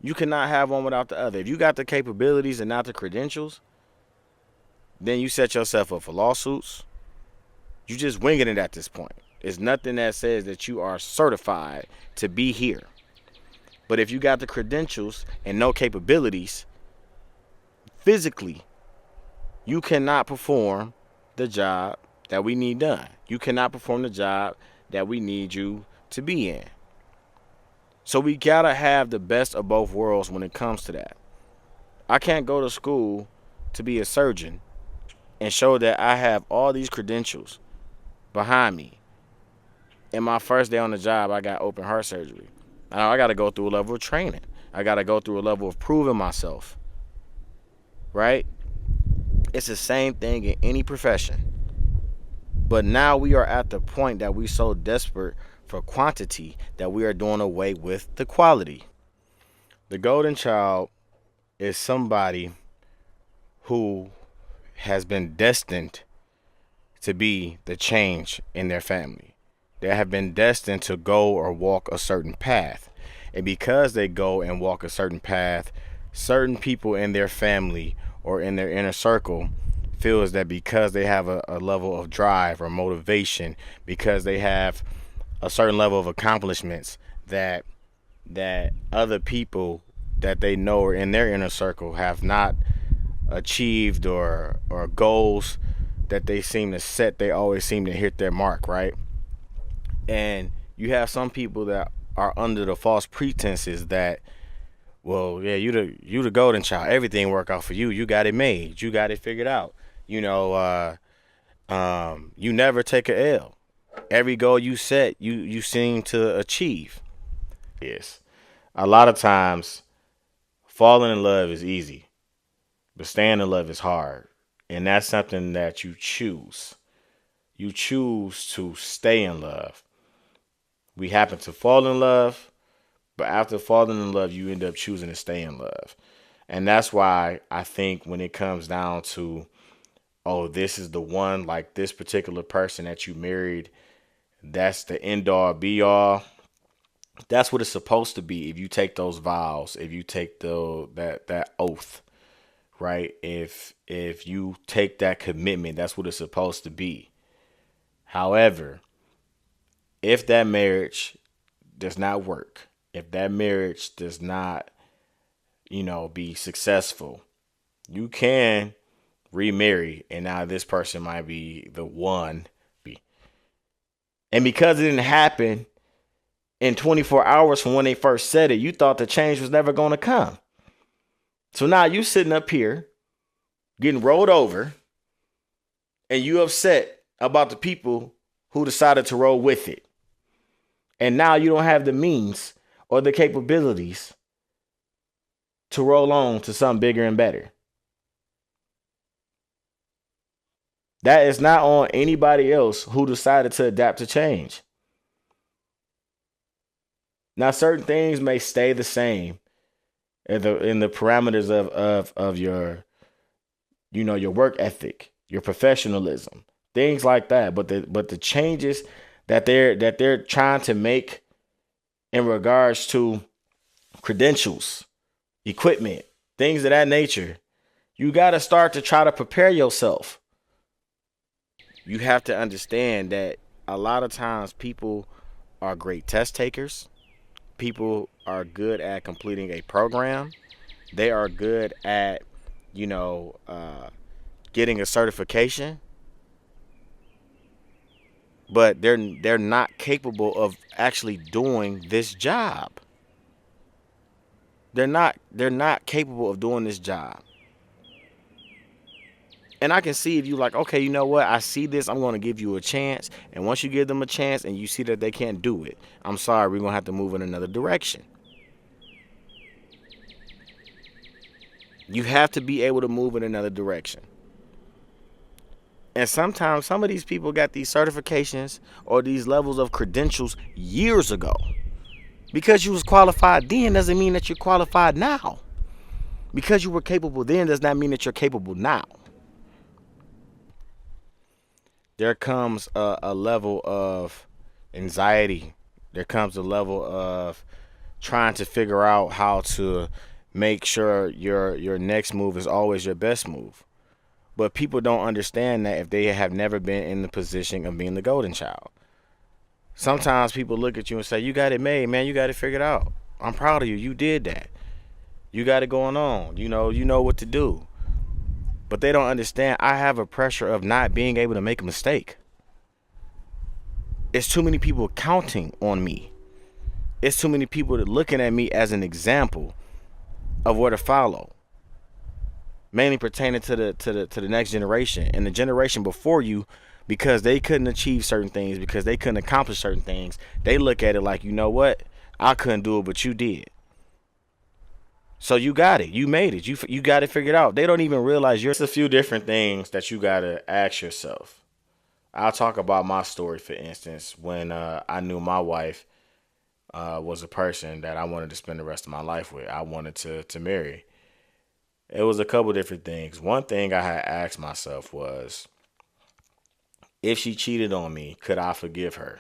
You cannot have one without the other. If you got the capabilities and not the credentials, then you set yourself up for lawsuits. You just winging it at this point. There's nothing that says that you are certified to be here. But if you got the credentials and no capabilities, physically, you cannot perform the job that we need done. You cannot perform the job that we need you to be in. So we gotta have the best of both worlds when it comes to that. I can't go to school to be a surgeon and show that I have all these credentials behind me. In my first day on the job, I got open heart surgery. Now I gotta go through a level of training. I gotta go through a level of proving myself. Right? It's the same thing in any profession. But now we are at the point that we're so desperate for quantity that we are doing away with the quality. The golden child is somebody who has been destined to be the change in their family. They have been destined to go or walk a certain path. And because they go and walk a certain path, certain people in their family or in their inner circle feels that because they have a level of drive or motivation, because they have a certain level of accomplishments that other people that they know are in their inner circle have not achieved, or goals that they seem to set, they always seem to hit their mark, right? And you have some people that are under the false pretenses that, well, yeah, you the golden child, everything work out for you, you got it made, you got it figured out, you never take a L. Every goal you set, you seem to achieve. Yes, a lot of times falling in love is easy, but staying in love is hard. And that's something that you choose. You choose to stay in love. We happen to fall in love, but after falling in love, you end up choosing to stay in love. And that's why I think when it comes down to, oh, this is the one, like this particular person that you married, that's the end all be all. That's what it's supposed to be if you take those vows, if you take that oath, right? If you take that commitment, that's what it's supposed to be. However, if that marriage does not work, if that marriage does not, be successful, you can remarry, and now this person might be the one. And because it didn't happen in 24 hours from when they first said it, you thought the change was never going to come. So now you sitting up here getting rolled over, and you upset about the people who decided to roll with it. And now you don't have the means or the capabilities to roll on to something bigger and better. That is not on anybody else who decided to adapt to change. Now, certain things may stay the same in the parameters of your, your work ethic, your professionalism, things like that. But the changes that they're trying to make in regards to credentials, equipment, things of that nature, you got to start to try to prepare yourself. You have to understand that a lot of times people are great test takers. People are good at completing a program. They are good at, getting a certification, but they're not capable of actually doing this job. They're not capable of doing this job. And I can see if you like, okay, you know what? I see this. I'm going to give you a chance. And once you give them a chance and you see that they can't do it, I'm sorry, we're going to have to move in another direction. You have to be able to move in another direction. And sometimes some of these people got these certifications or these levels of credentials years ago. Because you was qualified then doesn't mean that you're qualified now. Because you were capable then does not mean that you're capable now. There comes a level of anxiety. There comes a level of trying to figure out how to make sure your next move is always your best move. But people don't understand that if they have never been in the position of being the golden child. Sometimes people look at you and say, you got it made, man. You got it figured out. I'm proud of you. You did that. You got it going on. You know what to do. But they don't understand I have a pressure of not being able to make a mistake. It's too many people counting on me. It's too many people that looking at me as an example of where to follow. Mainly pertaining to the next generation and the generation before you, because they couldn't achieve certain things, because they couldn't accomplish certain things. They look at it like, you know what? I couldn't do it, but you did. So you got it. You made it. You got it figured out. They don't even realize It's a few different things that you got to ask yourself. I'll talk about my story, for instance, when I knew my wife was a person that I wanted to spend the rest of my life with. I wanted to marry. It was a couple different things. One thing I had asked myself was, if she cheated on me, could I forgive her?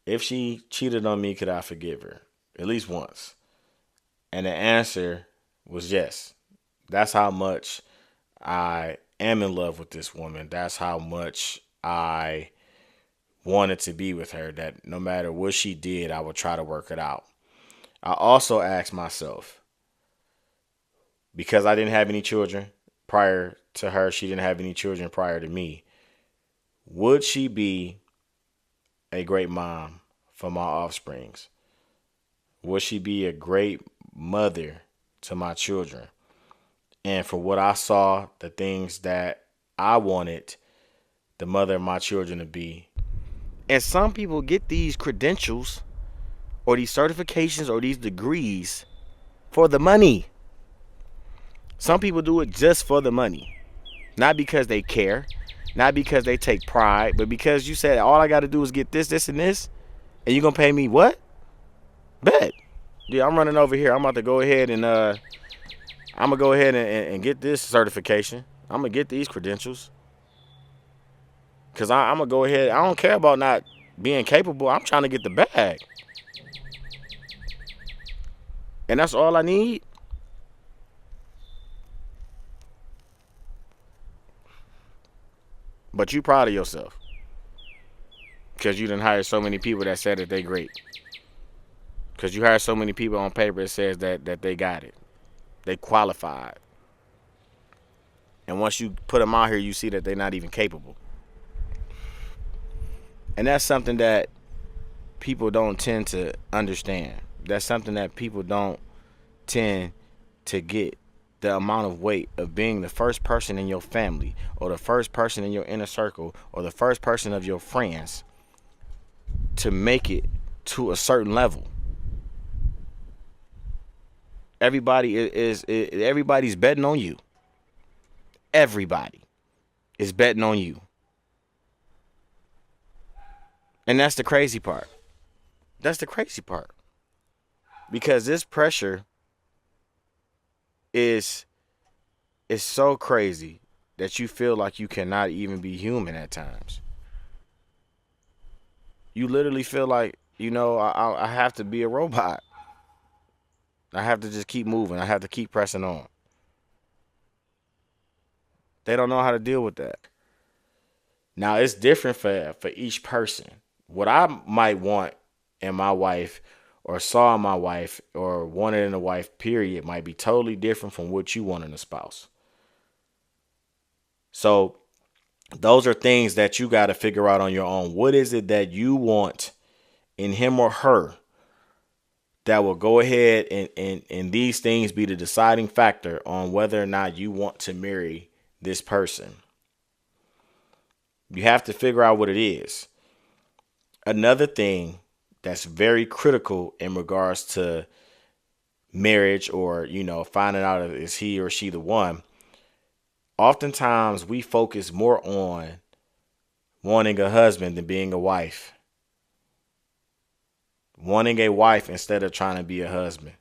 If she cheated on me, could I forgive her? At least once. And the answer was yes. That's how much I am in love with this woman. That's how much I wanted to be with her, that no matter what she did, I would try to work it out. I also asked myself, because I didn't have any children prior to her, she didn't have any children prior to me, would she be a great mom for my offsprings? Would she be a great mother to my children? And for what I saw, the things that I wanted the mother of my children to be. And some people get these credentials or these certifications or these degrees for the money. Some people do it just for the money. Not because they care, not because they take pride, but because you said, all I got to do is get this, this, and this, and you're going to pay me what? Bet. Yeah, I'm running over here. I'm about to go ahead and get this certification. I'm going to get these credentials. Because I'm going to go ahead. I don't care about not being capable. I'm trying to get the bag. And that's all I need. But you proud of yourself. Because you done hired so many people that said that they great. Because you hired so many people on paper that says that they got it. They qualified. And once you put them out here, you see that they're not even capable. And that's something that people don't tend to understand. That's something that people don't tend to get. The amount of weight of being the first person in your family, or the first person in your inner circle, or the first person of your friends to make it to a certain level. Everybody's betting on you. Everybody is betting on you. And that's the crazy part. That's the crazy part. Because this pressure is so crazy that you feel like you cannot even be human at times. You literally feel like, I have to be a robot. I have to just keep moving. I have to keep pressing on. They don't know how to deal with that. Now, it's different for each person. What I might want in my wife, or saw in my wife, or wanted in a wife, period, might be totally different from what you want in a spouse. So those are things that you got to figure out on your own. What is it that you want in him or her that will go ahead and these things be the deciding factor on whether or not you want to marry this person? You have to figure out what it is. Another thing that's very critical in regards to marriage, or, finding out if is he or she the one. Oftentimes we focus more on wanting a husband than being a wife. Wanting a wife instead of trying to be a husband.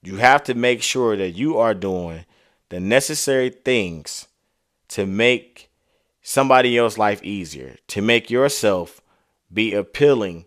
You have to make sure that you are doing the necessary things to make somebody else's life easier, to make yourself be appealing